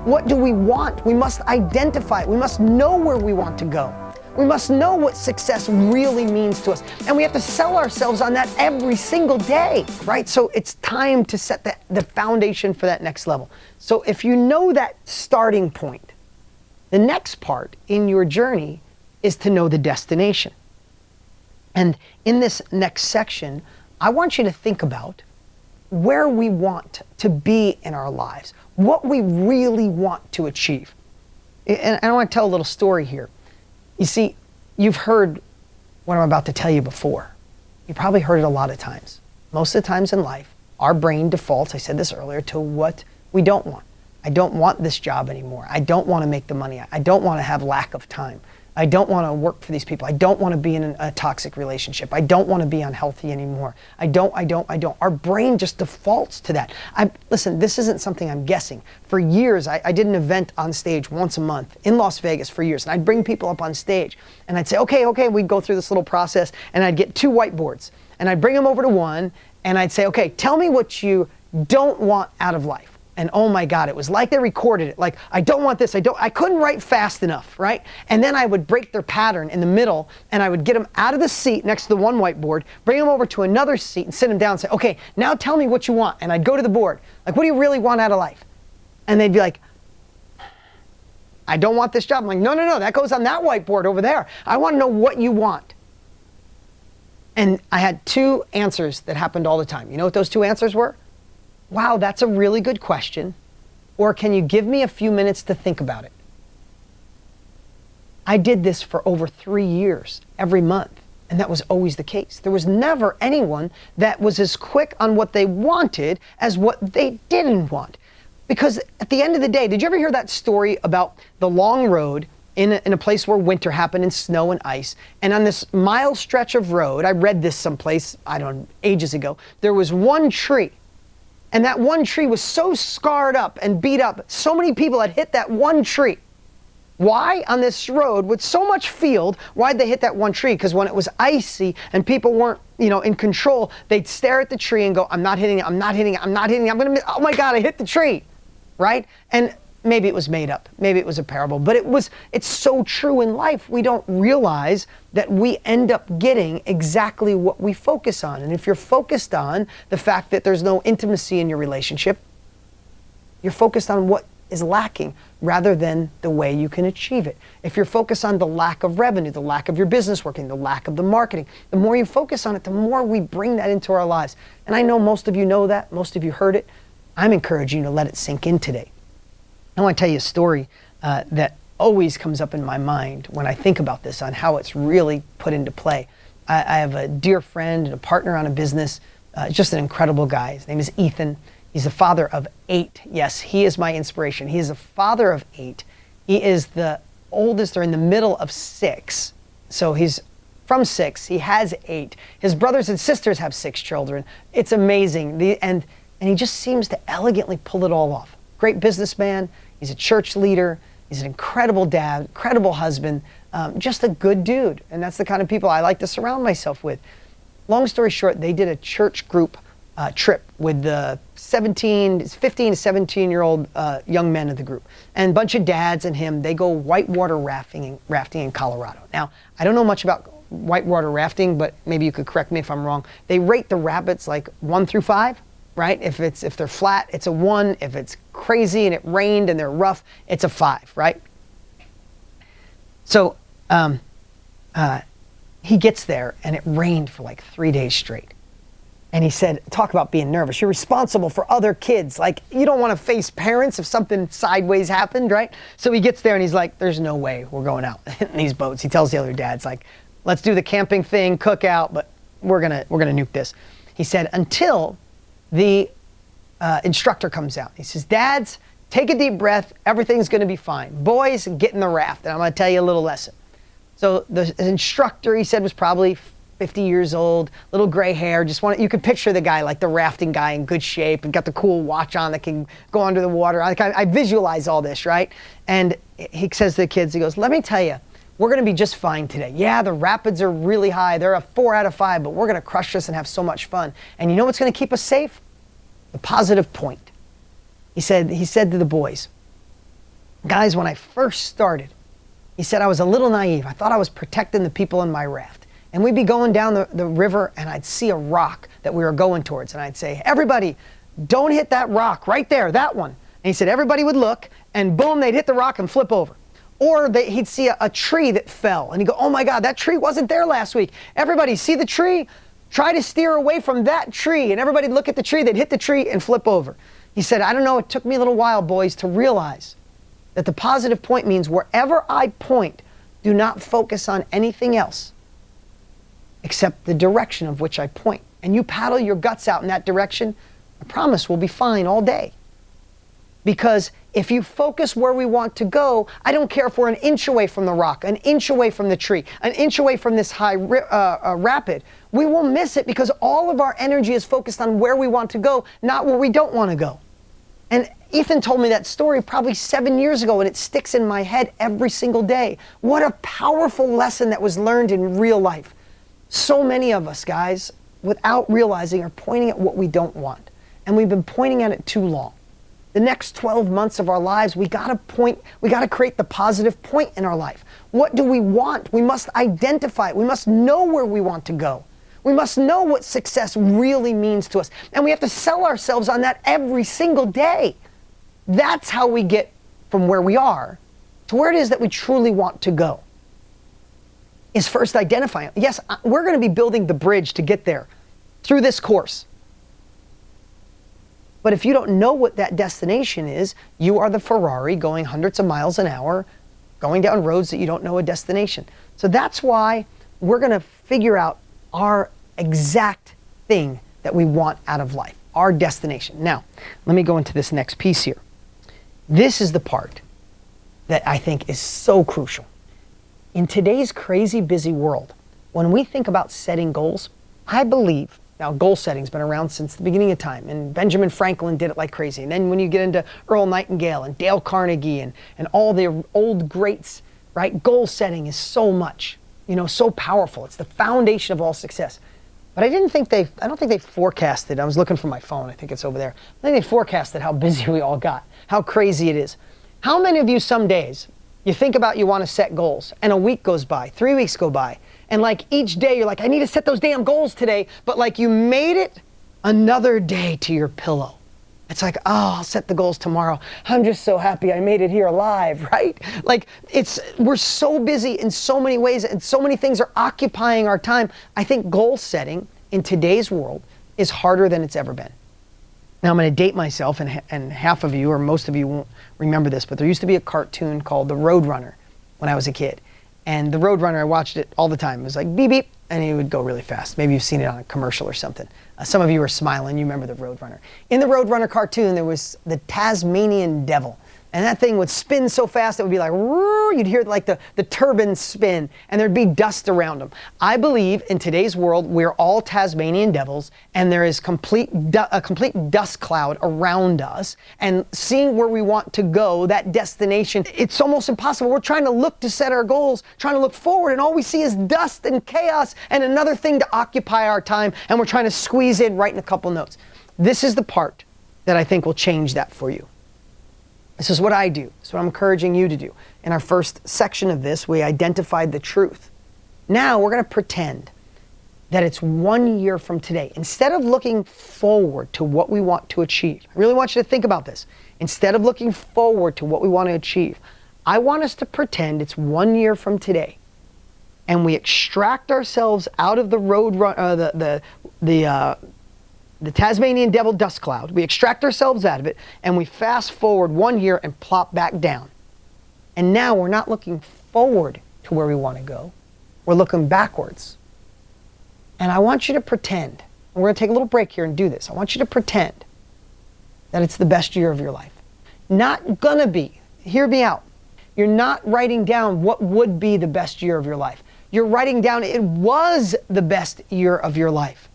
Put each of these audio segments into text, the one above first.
What do we want? We must identify it. We must know where we want to go. We must know what success really means to us. And we have to sell ourselves on that every single day, right? So it's time to set the foundation for that next level. So if you know that starting point, the next part in your journey is to know the destination. And in this next section, I want you to think about where we want to be in our lives, what we really want to achieve. And I want to tell a little story here. You see, you've heard what I'm about to tell you before. You probably heard it a lot of times. Most of the times in life, our brain defaults, I said this earlier, to what we don't want. I don't want this job anymore. I don't want to make the money. I don't want to have lack of time. I don't want to work for these people. I don't want to be in a toxic relationship. I don't want to be unhealthy anymore. I don't. Our brain just defaults to that. Listen, this isn't something I'm guessing. For years, I did an event on stage once a month in Las Vegas for years. And I'd bring people up on stage and I'd say, okay, we'd go through this little process and I'd get 2 whiteboards and I'd bring them over to one and I'd say, okay, tell me what you don't want out of life. And oh my God, it was like they recorded it. Like, I don't want this, I couldn't write fast enough, right? And then I would break their pattern in the middle and I would get them out of the seat next to the one whiteboard, bring them over to another seat and sit them down and say, okay, now tell me what you want. And I'd go to the board, like, what do you really want out of life? And they'd be like, I don't want this job. I'm like, no, that goes on that whiteboard over there. I want to know what you want. And I had 2 answers that happened all the time. You know what those 2 answers were? Wow, that's a really good question. Or can you give me a few minutes to think about it? I did this for over 3 years, every month. And that was always the case. There was never anyone that was as quick on what they wanted as what they didn't want. Because at the end of the day, did you ever hear that story about the long road in a place where winter happened in snow and ice? And on this mile stretch of road, I read this someplace, I don't know, ages ago, there was one tree. And that one tree was so scarred up and beat up. So many people had hit that one tree. Why? On this road with so much field, why'd they hit that one tree? Because when it was icy and people weren't, in control, they'd stare at the tree and go, I'm not hitting it, I'm not hitting it, I'm not hitting it, I'm gonna miss, oh my God, I hit the tree, right? And maybe it was made up, maybe it was a parable, but it's so true in life. We don't realize that we end up getting exactly what we focus on. And if you're focused on the fact that there's no intimacy in your relationship, you're focused on what is lacking rather than the way you can achieve it. If you're focused on the lack of revenue, the lack of your business working, the lack of the marketing, the more you focus on it, the more we bring that into our lives. And I know most of you know that, most of you heard it. I'm encouraging you to let it sink in today. I want to tell you a story that always comes up in my mind when I think about this, on how it's really put into play. I have a dear friend and a partner on a business, just an incredible guy. His name is Ethan. He's the father of 8. Yes, he is my inspiration. He is a father of 8. He is the oldest, or in the middle of 6. So he's from 6. He has 8. His brothers and sisters have 6 children. It's amazing. And he just seems to elegantly pull it all off. Great businessman. He's a church leader. He's an incredible dad, incredible husband, just a good dude. And that's the kind of people I like to surround myself with. Long story short, they did a church group trip with the 15 to 17-year-old young men of the group. And a bunch of dads and him, they go whitewater rafting in Colorado. Now, I don't know much about whitewater rafting, but maybe you could correct me if I'm wrong. They rate the rapids like 1 through 5. Right? If they're flat, it's a 1. If it's crazy and it rained and they're rough, it's a 5, right? So he gets there and it rained for like 3 days straight. And he said, talk about being nervous. You're responsible for other kids. Like, you don't want to face parents if something sideways happened, right? So he gets there and he's like, there's no way we're going out in these boats. He tells the other dads, like, let's do the camping thing, cook out, but we're gonna nuke this. He said, until the instructor comes out. He says, dads, take a deep breath. Everything's going to be fine. Boys, get in the raft. And I'm going to tell you a little lesson. So the instructor, he said, was probably 50 years old, little gray hair. You could picture the guy, like the rafting guy, in good shape and got the cool watch on that can go under the water. I visualize all this, right? And he says to the kids, he goes, let me tell you, we're going to be just fine today. Yeah, the rapids are really high. They're a 4 out of 5, but we're going to crush this and have so much fun. And you know what's going to keep us safe? The positive point. He said to the boys, Guys, when I first started, he said I was a little naive. I thought I was protecting the people in my raft. And we'd be going down the river and I'd see a rock that we were going towards. And I'd say, everybody, don't hit that rock right there, that one. And he said everybody would look and boom, they'd hit the rock and flip over. Or he'd see a tree that fell and he'd go, oh my God, that tree wasn't there last week. Everybody see the tree? Try to steer away from that tree. And everybody'd look at the tree, they'd hit the tree and flip over. He said, I don't know, it took me a little while, boys, to realize that the positive point means wherever I point, do not focus on anything else except the direction of which I point. And you paddle your guts out in that direction, I promise we'll be fine all day. Because if you focus where we want to go, I don't care if we're an inch away from the rock, an inch away from the tree, an inch away from this high rapid, we will miss it because all of our energy is focused on where we want to go, not where we don't want to go. And Ethan told me that story probably 7 years ago, and it sticks in my head every single day. What a powerful lesson that was learned in real life. So many of us, guys, without realizing, are pointing at what we don't want. And we've been pointing at it too long. The next 12 months of our lives, we gotta create the positive point in our life. What do we want? We must identify it. We must know where we want to go. We must know what success really means to us. And we have to sell ourselves on that every single day. That's how we get from where we are to where it is that we truly want to go. Is first identifying. Yes, we're going to be building the bridge to get there through this course. But if you don't know what that destination is, you are the Ferrari going hundreds of miles an hour, going down roads that you don't know a destination. So that's why we're going to figure out our exact thing that we want out of life, our destination. Now, let me go into this next piece here. This is the part that I think is so crucial. In today's crazy busy world, when we think about setting goals, I believe, now goal setting's been around since the beginning of time, and Benjamin Franklin did it like crazy. And then when you get into Earl Nightingale and Dale Carnegie and all the old greats, right? Goal setting is so much, so powerful. It's the foundation of all success. But I don't think they forecasted. I was looking for my phone. I think it's over there. I think they forecasted how busy we all got, how crazy it is. How many of you some days, you think about you want to set goals, and a week goes by, 3 weeks go by, and like each day you're like, I need to set those damn goals today, but like you made it another day to your pillow. It's like, oh, I'll set the goals tomorrow. I'm just so happy I made it here alive, right? Like we're so busy in so many ways and so many things are occupying our time. I think goal setting in today's world is harder than it's ever been. Now I'm going to date myself, and half of you or most of you won't remember this, but there used to be a cartoon called the Roadrunner when I was a kid. And the Roadrunner, I watched it all the time. It was like beep, beep, and he would go really fast. Maybe you've seen it on a commercial or something. Some of you are smiling, you remember the Roadrunner. In the Roadrunner cartoon, there was the Tasmanian devil. And that thing would spin so fast, it would be like, you'd hear like the turbine spin, and there'd be dust around them. I believe in today's world, we're all Tasmanian devils, and there is a complete dust cloud around us. And seeing where we want to go, that destination, it's almost impossible. We're trying to look to set our goals, trying to look forward, and all we see is dust and chaos and another thing to occupy our time, and we're trying to squeeze in right in a couple notes. This is the part that I think will change that for you. This is what I do. This is what I'm encouraging you to do. In our first section of this, we identified the truth. Now we're going to pretend that it's 1 year from today. Instead of looking forward to what we want to achieve, I really want you to think about this. Instead of looking forward to what we want to achieve, I want us to pretend it's 1 year from today. And we extract ourselves out of the the Tasmanian devil dust cloud. We extract ourselves out of it, and we fast forward 1 year and plop back down. And now we're not looking forward to where we want to go. We're looking backwards. And I want you to pretend, and we're going to take a little break here and do this. I want you to pretend that it's the best year of your life. Not gonna be. Hear me out. You're not writing down what would be the best year of your life. You're writing down it was the best year of your life.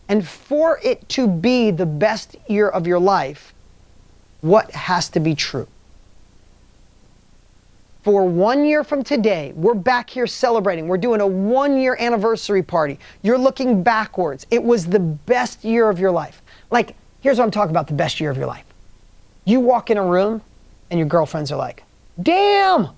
And for it to be the best year of your life, what has to be true? For 1 year from today, we're back here celebrating. We're doing a 1 year anniversary party. You're looking backwards. It was the best year of your life. Like, here's what I'm talking about, the best year of your life. You walk in a room and your girlfriends are like, Damn!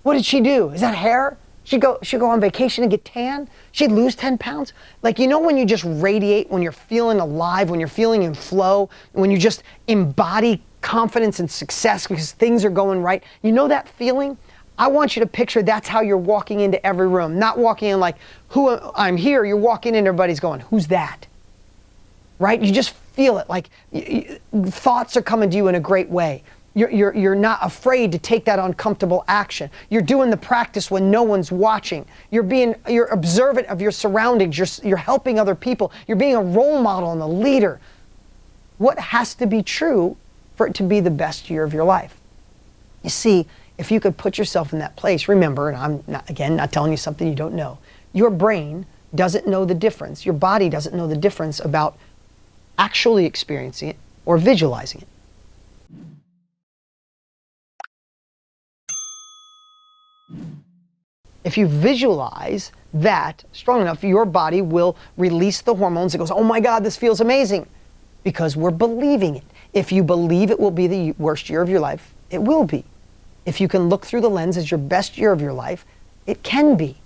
What did she do? Is that hair? She'd go on vacation and get tan? She'd lose 10 pounds? Like, you know when you just radiate, when you're feeling alive, when you're feeling in flow, when you just embody confidence and success because things are going right? You know that feeling? I want you to picture that's how you're walking into every room. Not walking in like, I'm here. You're walking in, everybody's going, who's that? Right? You just feel it. Like thoughts are coming to you in a great way. You're not afraid to take that uncomfortable action. You're doing the practice when no one's watching. You're observant of your surroundings. You're helping other people. You're being a role model and a leader. What has to be true for it to be the best year of your life? You see, if you could put yourself in that place, remember, and I'm not telling you something you don't know, your brain doesn't know the difference. Your body doesn't know the difference about actually experiencing it or visualizing it. If you visualize that strong enough, your body will release the hormones. It goes, oh my God, this feels amazing, because we're believing it. If you believe it will be the worst year of your life, it will be. If you can look through the lens as your best year of your life, it can be.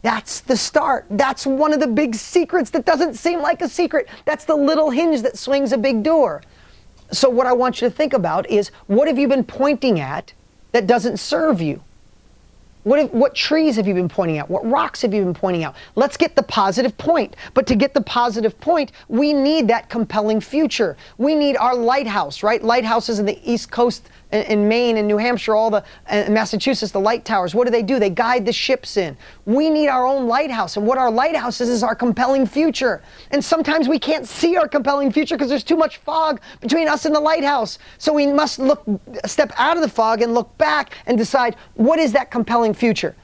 That's the start. That's one of the big secrets that doesn't seem like a secret. That's the little hinge that swings a big door. So what I want you to think about is, what have you been pointing at that doesn't serve you? What trees have you been pointing out? What rocks have you been pointing out? Let's get the positive point. But to get the positive point, we need that compelling future. We need our lighthouse, right? Lighthouses in the East Coast, in Maine and New Hampshire, all the Massachusetts, the light towers. What do? They guide the ships in. We need our own lighthouse. And what our lighthouse is our compelling future. And sometimes we can't see our compelling future because there's too much fog between us and the lighthouse. So we must step out of the fog and look back and decide, what is that compelling future?